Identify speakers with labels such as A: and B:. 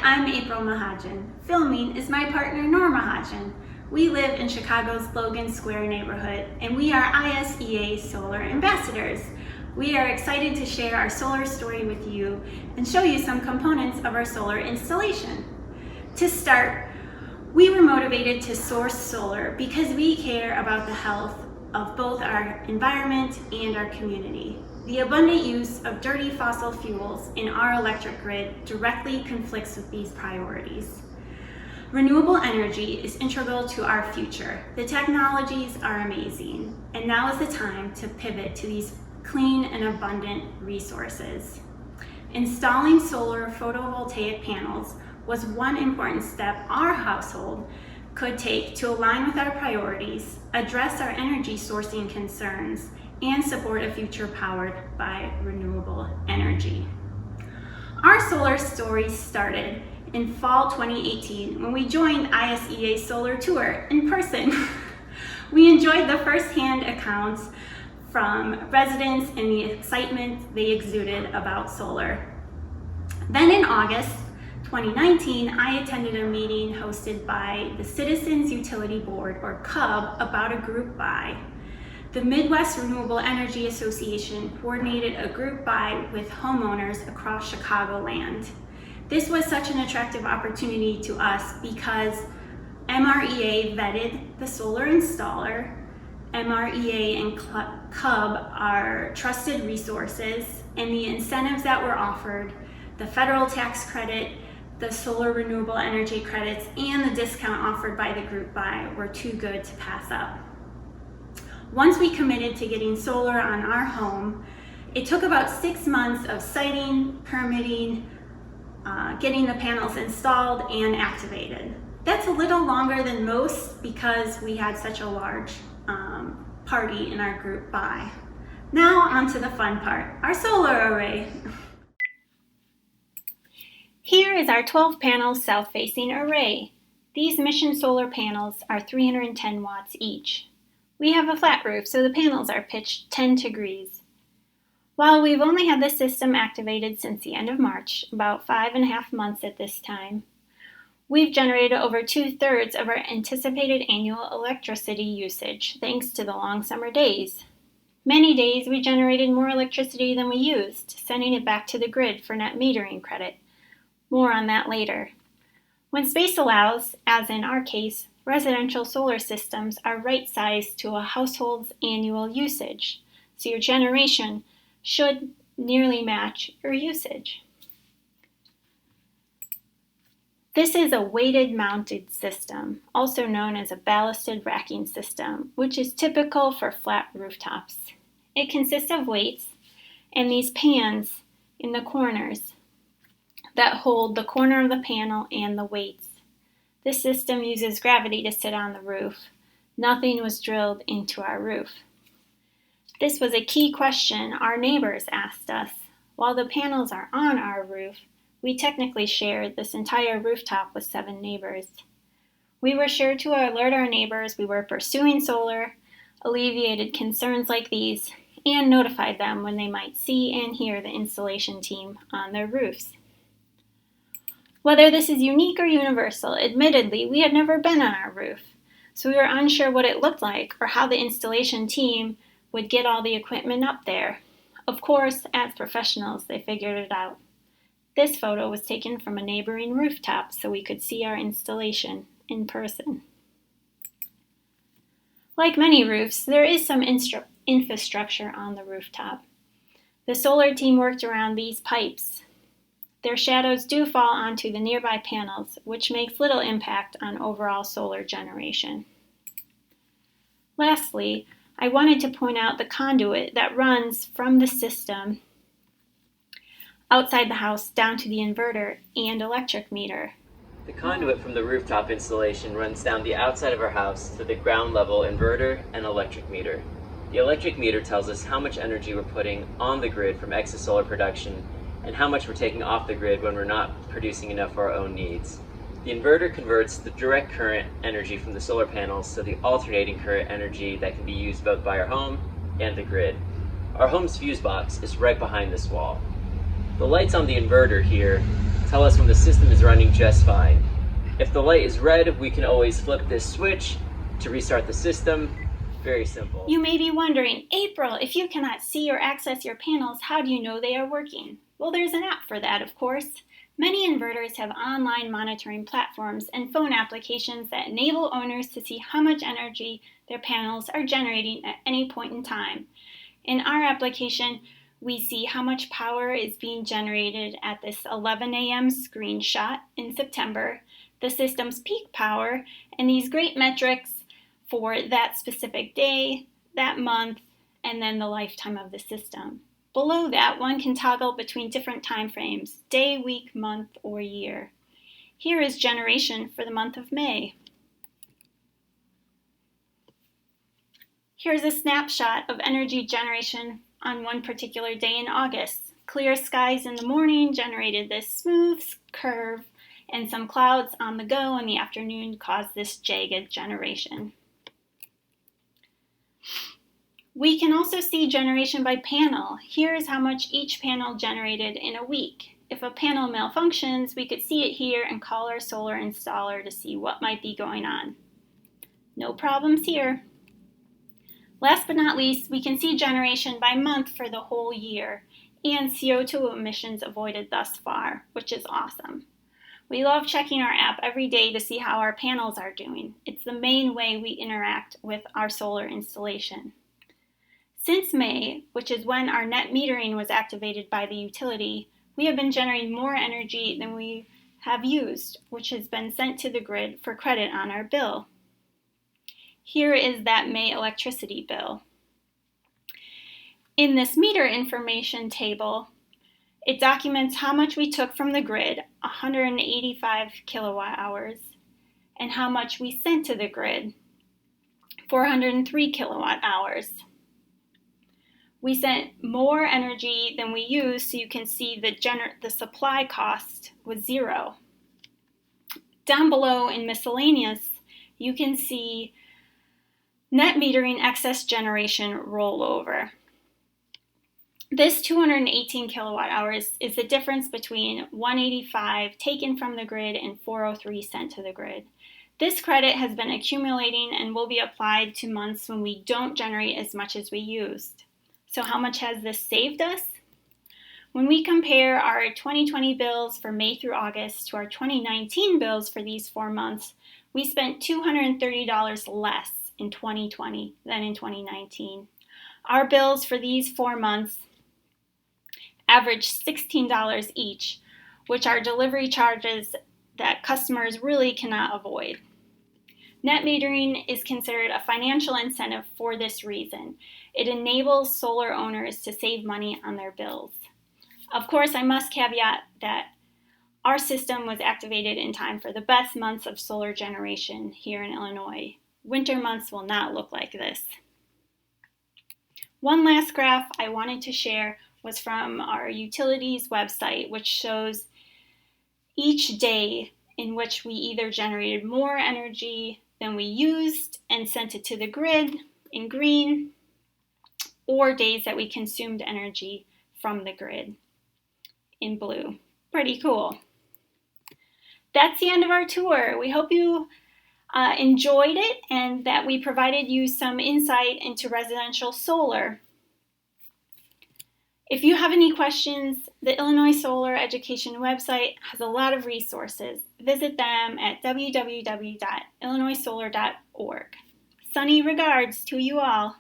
A: I'm April Mahajan. Filming is my partner Nor Mahajan. We live in Chicago's Logan Square neighborhood, and we are ISEA Solar Ambassadors. We are excited to share our solar story with you and show you some components of our solar installation. To start, we were motivated to source solar because we care about the health of both our environment and our community. The abundant use of dirty fossil fuels in our electric grid directly conflicts with these priorities. Renewable energy is integral to our future. The technologies are amazing, and now is the time to pivot to these clean and abundant resources. Installing solar photovoltaic panels was one important step our household could take to align with our priorities, address our energy sourcing concerns, and support a future powered by renewable energy. Our solar story started in fall 2018 when we joined ISEA Solar Tour in person. We enjoyed the firsthand accounts from residents and the excitement they exuded about solar. Then in August 2019, I attended a meeting hosted by the Citizens Utility Board, or CUB, about a group buy. The Midwest Renewable Energy Association coordinated a group buy with homeowners across Chicagoland. This was such an attractive opportunity to us because MREA vetted the solar installer. MREA and CUB are trusted resources, and the incentives that were offered, the federal tax credit, the solar renewable energy credits, and the discount offered by the group buy were too good to pass up. Once we committed to getting solar on our home, it took about 6 months of siting, permitting, getting the panels installed and activated. That's a little longer than most because we had such a large party in our group buy. Now on to the fun part, our solar array. Here is our 12-panel south-facing array. These Mission solar panels are 310 watts each. We have a flat roof, so the panels are pitched 10 degrees. While we've only had this system activated since the end of March, about 5.5 months at this time, we've generated over 2/3 of our anticipated annual electricity usage, thanks to the long summer days. Many days we generated more electricity than we used, sending it back to the grid for net metering credit. More on that later. When space allows, as in our case, residential solar systems are right-sized to a household's annual usage, so your generation should nearly match your usage. This is a weighted mounted system, also known as a ballasted racking system, which is typical for flat rooftops. It consists of weights and these pans in the corners that hold the corner of the panel and the weights. This system uses gravity to sit on the roof. Nothing was drilled into our roof. This was a key question our neighbors asked us. While the panels are on our roof, we technically shared this entire rooftop with 7 neighbors. We were sure to alert our neighbors we were pursuing solar, alleviated concerns like these, and notified them when they might see and hear the installation team on their roofs. Whether this is unique or universal, admittedly, we had never been on our roof, so we were unsure what it looked like or how the installation team would get all the equipment up there. Of course, as professionals, they figured it out. This photo was taken from a neighboring rooftop so we could see our installation in person. Like many roofs, there is some infrastructure on the rooftop. The solar team worked around these pipes. Their shadows do fall onto the nearby panels, which makes little impact on overall solar generation. Lastly, I wanted to point out the conduit that runs from the system outside the house down to the inverter and electric meter.
B: The conduit from the rooftop installation runs down the outside of our house to the ground level inverter and electric meter. The electric meter tells us how much energy we're putting on the grid from excess solar production and how much we're taking off the grid when we're not producing enough for our own needs. The inverter converts the direct current energy from the solar panels to the alternating current energy that can be used both by our home and the grid. Our home's fuse box is right behind this wall. The lights on the inverter here tell us when the system is running just fine. If the light is red, we can always flip this switch to restart the system. Very simple.
A: You may be wondering, April, if you cannot see or access your panels, how do you know they are working? Well, there's an app for that, of course. Many inverters have online monitoring platforms and phone applications that enable owners to see how much energy their panels are generating at any point in time. In our application, we see how much power is being generated at this 11 a.m. screenshot in September, the system's peak power, and these great metrics for that specific day, that month, and then the lifetime of the system. Below that, one can toggle between different time frames, day, week, month, or year. Here is generation for the month of May. Here's a snapshot of energy generation on one particular day in August. Clear skies in the morning generated this smooth curve, and some clouds on the go in the afternoon caused this jagged generation. We can also see generation by panel. Here is how much each panel generated in a week. If a panel malfunctions, we could see it here and call our solar installer to see what might be going on. No problems here. Last but not least, we can see generation by month for the whole year and CO2 emissions avoided thus far, which is awesome. We love checking our app every day to see how our panels are doing. It's the main way we interact with our solar installation. Since May, which is when our net metering was activated by the utility, we have been generating more energy than we have used, which has been sent to the grid for credit on our bill. Here is that May electricity bill. In this meter information table, it documents how much we took from the grid, 185 kilowatt hours, and how much we sent to the grid, 403 kilowatt hours. We sent more energy than we used, so you can see the supply cost was zero. Down below in miscellaneous, you can see net metering excess generation rollover. This 218 kilowatt hours is the difference between 185 taken from the grid and 403 sent to the grid. This credit has been accumulating and will be applied to months when we don't generate as much as we used. So how much has this saved us? When we compare our 2020 bills for May through August to our 2019 bills for these 4 months, we spent $230 less in 2020 than in 2019. Our bills for these 4 months averaged $16 each, which are delivery charges that customers really cannot avoid. Net metering is considered a financial incentive for this reason. It enables solar owners to save money on their bills. Of course, I must caveat that our system was activated in time for the best months of solar generation here in Illinois. Winter months will not look like this. One last graph I wanted to share was from our utilities website, which shows each day in which we either generated more energy than we used and sent it to the grid in green, or days that we consumed energy from the grid in blue. Pretty cool. That's the end of our tour. We hope you enjoyed it and that we provided you some insight into residential solar. If you have any questions, the Illinois Solar Education website has a lot of resources. Visit them at www.illinoissolar.org. Sunny regards to you all.